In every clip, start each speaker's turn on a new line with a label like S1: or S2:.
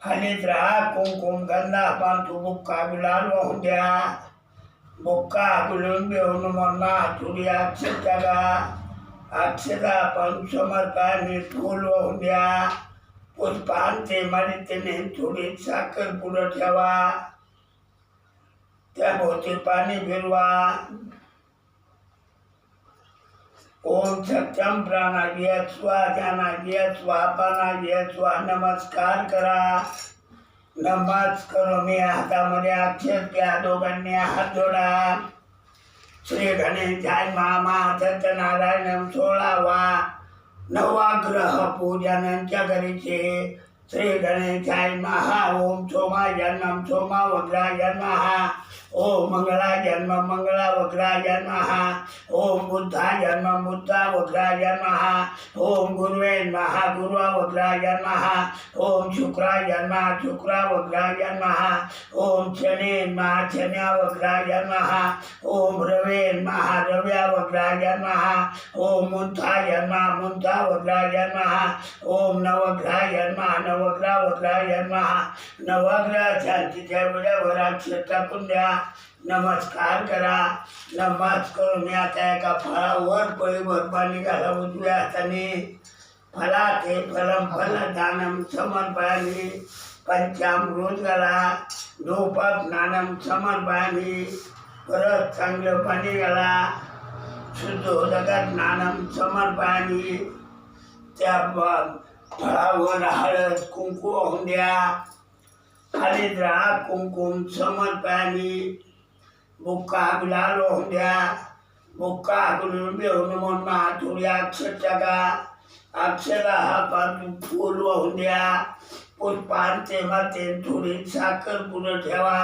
S1: हनीत राहा कुंकुम गंधा पांतु बुक्का गुलाल वाहून द्या बुक्का गुलून बेहून मना तुरी अक्षता अक्षता पंचमरकाने फूल वाहून द्या पुष्पांते मारितेने थोडी साखर पुढं ठेवा त्या भोवती पाणी फिरवा ओम सत्यम प्राणाय स्वाध्यानाय स्वापानाय स्वा नमस्कार करा नमाज करो मी हातामध्ये अक्षर घ्या दोघांनी हात जोडा श्री गणेशाय मामा सत्यनारायण 16वा 9वा ग्रह पूजनांच्या घरीचे श्री गणेशाय महा ओम सोमा जन्म सोमा वग्राय महा ओम मंगला जन्म मंगला वग्राय महा ओम बुद्धा जन्म बुद्धा वग्राय महा ओम गुरुवे महा गुरुवा वग्राय महा ओम शुक्रा जन्म शुक्रा वग्राय महा ओम शनि महा शन्या वग्राय महा ओम रवे महा रव्या वग्राय महा ओम मुंथा जन्म मुंथा वग्राय महा ओम नवग्राय महा नवग्रह वग्राय महा नवग्रह शांतीच्या वेळेवर अक्षर टाकून द्या नमस्कार करा नमाज करून मी आता एका फळावर पळीभर पाणी घाला उजव्या हाताने फला ते फलम फल दानम समर्पयामी पंचामृत घाला धूपक नानम समर्पयामी परत चांगलं पाणी घाला शुद्धोदकात नानम समर्पयामी त्या फळावर हळद कुंकू वाहून द्या हळद राहा कुंकुम समर्पयामी बुक्का गुलाल वाहून द्या बुक्का गुलून बेहून म्हणून थोडी अक्षता अक्षरा हा पातून फूल वाहून द्या पुष्पांते माते थोडी साखर पुढं ठेवा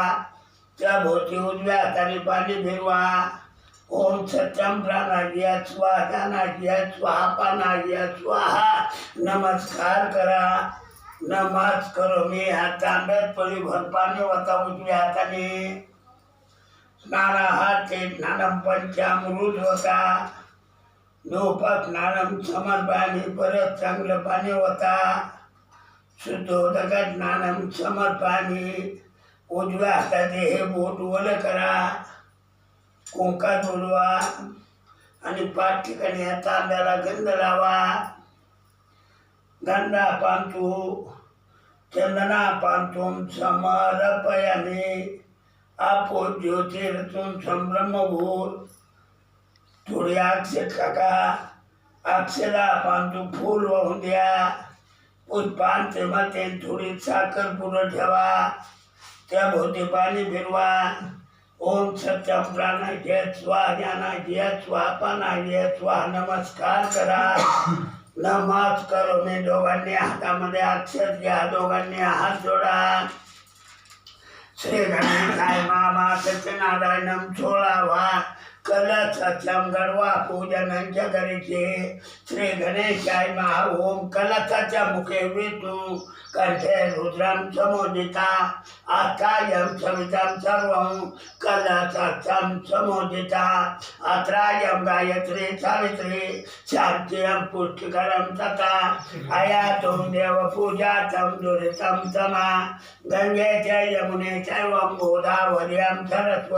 S1: त्या भोवती उजव्या हाताने पाणी फिरवा ओम सत्यम प्राणाय स्वाध्यानाय स्वापानाय स्वाहा नमस्कार करा नमाज करो मी हात तांब्यात पळीभर पाणी होता उजव्या हाताने स्नाना हात स्नानम पंचामृत होता धूपक नानम समर्पयामी परत चांगलं पाणी होता शुद्धोदकात नानम समर्पयामी उजव्या हाताचे हे बोट ओलं करा कुंकात उडवा आणि 5 ठिकाणी या तांब्याला गंध लावा गंधा पांतु चंदना पांतुम समर्पयामी आपो ज्योतिरतून संभ्रमभूर थोडी अक्षता अक्षरा पांतु फूल वाहून द्या पुष्पांते माते थोडी साखर पुढं ठेवा त्या भोवती पाणी फिरवा ओम सत्यम प्राणाय स्वाध्यानाय स्वापानाय स्वा नमस्कार करा नमाज करो मी दोघांनी हातामध्ये अक्षर घ्या दोघांनी हात जोडा श्री गणेशाय मामा सत्यनारायण 16वा कलश गडवा पूजनांच्या घरीचे श्री गणेशाय महा ओम कलशाच्या मुखे विष्णू कंठे रुद्रम समोदिता आत्रायम सवितम सर्वं कलशाचं समोदिता आत्रायम गायत्री सावित्री शांत्यं पुष्टिकरं तथा अयातं देवपूजातं दुरितं तमा गंगे च यमुने चैव गोदावर्यां सरस्वती